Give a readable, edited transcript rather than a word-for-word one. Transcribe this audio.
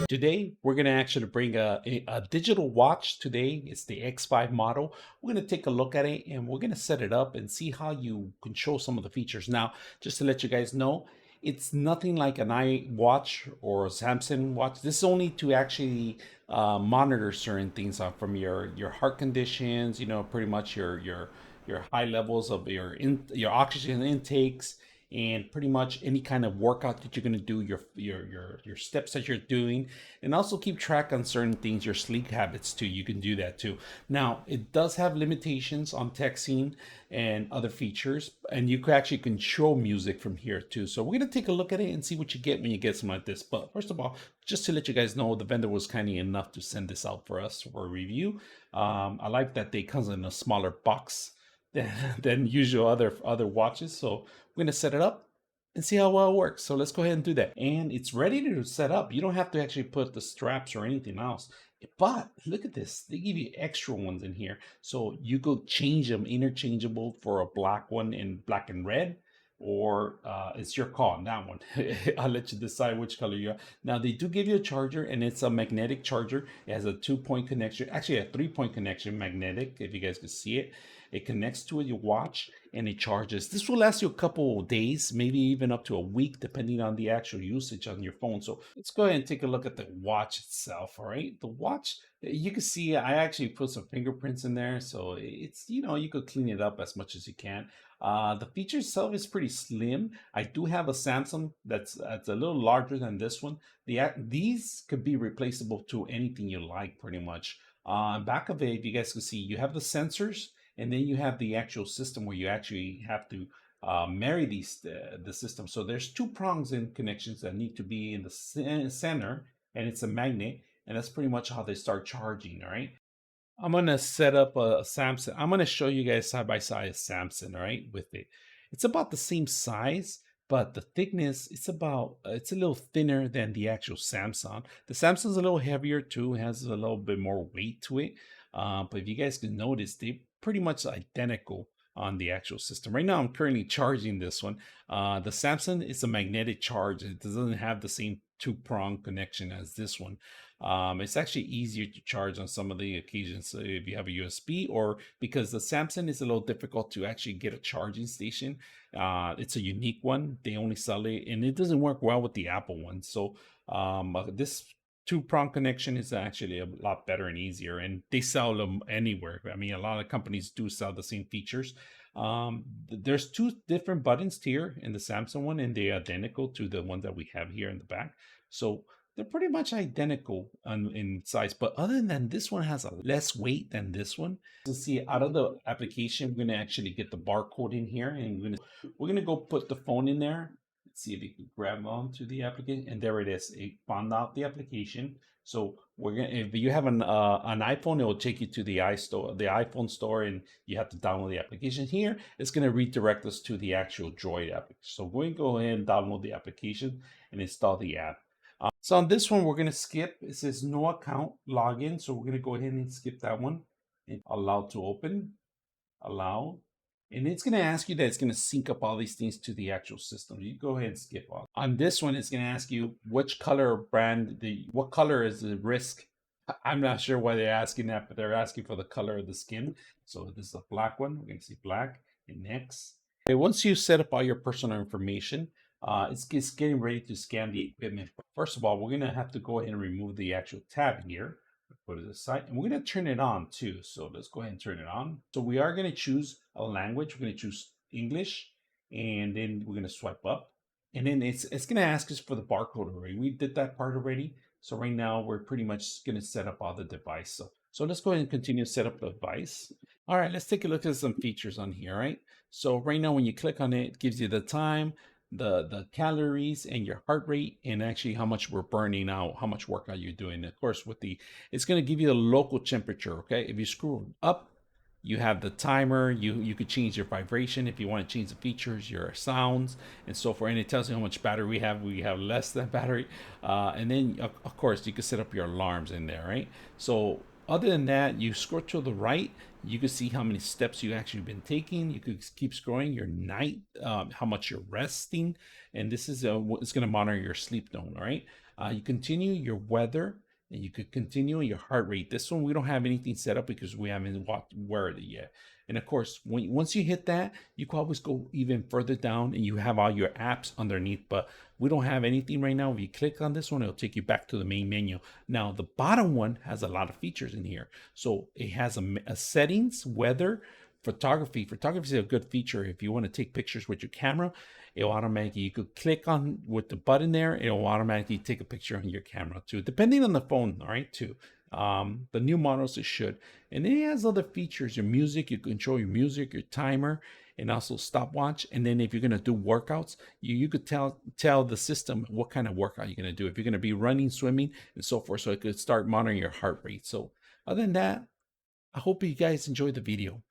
Today, we're going to actually bring a digital watch today. It's the X5 model. We're going to take a look at it and we're going to set it up and see how you control some of the features. Now, just to let you guys know, it's nothing like an iWatch or a Samsung watch. This is only to actually monitor certain things from your heart conditions, pretty much your high levels of your oxygen intakes, and pretty much any kind of workout that you're going to do, your steps that you're doing, and also keep track on certain things, your sleep habits too. You can do that too. Now, it does have limitations on texting and other features, and you can actually control music from here too. So we're going to take a look at it and see what you get when you get something like this. But first of all, just to let you guys know, the vendor was kind enough to send this out for us for a review. I like that they comes in a smaller box than usual other watches. So we're gonna set it up and see how well it works. So let's go ahead and do that. And it's ready to set up. You don't have to actually put the straps or anything else. But look at this. They give you extra ones in here. So you could change them interchangeable for a black one in black and red, or it's your call on that one. I'll let you decide which color you are. Now they do give you a charger, and it's a magnetic charger. It has a 2-point connection, actually a 3-point connection, magnetic, if you guys can see it. It connects to your watch and it charges. This will last you a couple of days, maybe even up to a week, depending on the actual usage on your phone. So let's go ahead and take a look at the watch itself. All right, the watch, you can see I actually put some fingerprints in there, so it's, you could clean it up as much as you can. The feature itself is pretty slim. I do have a Samsung that's a little larger than this one. These could be replaceable to anything you like, pretty much. Back of it, if you guys can see, you have the sensors, and then you have the actual system where you actually have to marry the system. So there's two prongs in connections that need to be in the center, and it's a magnet, and that's pretty much how they start charging. All right. I'm gonna set up a Samsung. I'm gonna show you guys side by side a Samsung, all right, with it. It's about the same size, but the thickness, it's a little thinner than the actual Samsung. The Samsung's a little heavier too, has a little bit more weight to it. But if you guys can notice, they pretty much identical on the actual system. Right now, I'm currently charging this one. The Samsung is a magnetic charge. It doesn't have the same two-prong connection as this one. It's actually easier to charge on some of the occasions if you have a USB, or because the Samsung is a little difficult to actually get a charging station. It's a unique one. They only sell it, and it doesn't work well with the Apple one. So this two-prong connection is actually a lot better and easier, and they sell them anywhere. I mean, a lot of companies do sell the same features. There's two different buttons here in the Samsung one, and they're identical to the ones that we have here in the back. So they're pretty much identical in size, but other than this one has a less weight than this one. To see out of the application, we're gonna actually get the barcode in here, and we're gonna go put the phone in there. Let's see if you can grab onto the application, and there it is. It found out the application. So if you have an iPhone, it will take you to the iPhone store, and you have to download the application. Here, it's gonna redirect us to the actual Droid application. So we're gonna go ahead and download the application and install the app. So on this one, we're going to skip. It says no account login. So we're going to go ahead and skip that one. And allow to open. Allow. And it's going to ask you that it's going to sync up all these things to the actual system. You go ahead and skip all. On this one, it's going to ask you which color or brand, what color is the wrist. I'm not sure why they're asking that, but they're asking for the color of the skin. So this is a black one. We're going to see black and next. Okay, once you set up all your personal information, it's getting ready to scan the equipment. First of all, we're going to have to go ahead and remove the actual tab here. Put it aside, and we're going to turn it on too. So let's go ahead and turn it on. So we are going to choose a language. We're going to choose English, and then we're going to swipe up. And then it's going to ask us for the barcode already. We did that part already. So right now we're pretty much going to set up all the device. So let's go ahead and continue to set up the device. All right, let's take a look at some features on here, right? So right now when you click on it, it gives you the time, the calories, and your heart rate, and actually how much we're burning out, how much workout you're doing. Of course, it's going to give you the local temperature. Okay, if you scroll up, you have the timer. You could change your vibration if you want to change the features, your sounds, and so forth. And it tells you how much battery we have. We have less than battery, and then of course you can set up your alarms in there, right? So other than that, you scroll to the right, You can see how many steps you actually been taking. You could keep scrolling your night, how much you're resting, and this is it's going to monitor your sleep tone. All right. You continue your weather, and you could continue your heart rate. This one we don't have anything set up because we haven't wear it yet. And of course, once you hit that, you can always go even further down, and you have all your apps underneath. But we don't have anything right now. If you click on this one, it'll take you back to the main menu. Now, the bottom one has a lot of features in here. So it has a settings, weather, photography. Photography is a good feature. If you want to take pictures with your camera, it'll automatically, you could click on with the button there, it'll automatically take a picture on your camera too, depending on the phone, all right, too. The new models, it should. And then it has other features, your music, you control your music, your timer, and also stopwatch. And then if you're going to do workouts, you could tell the system what kind of workout you're going to do, if you're going to be running, swimming, and so forth. So it could start monitoring your heart rate. So other than that, I hope you guys enjoyed the video.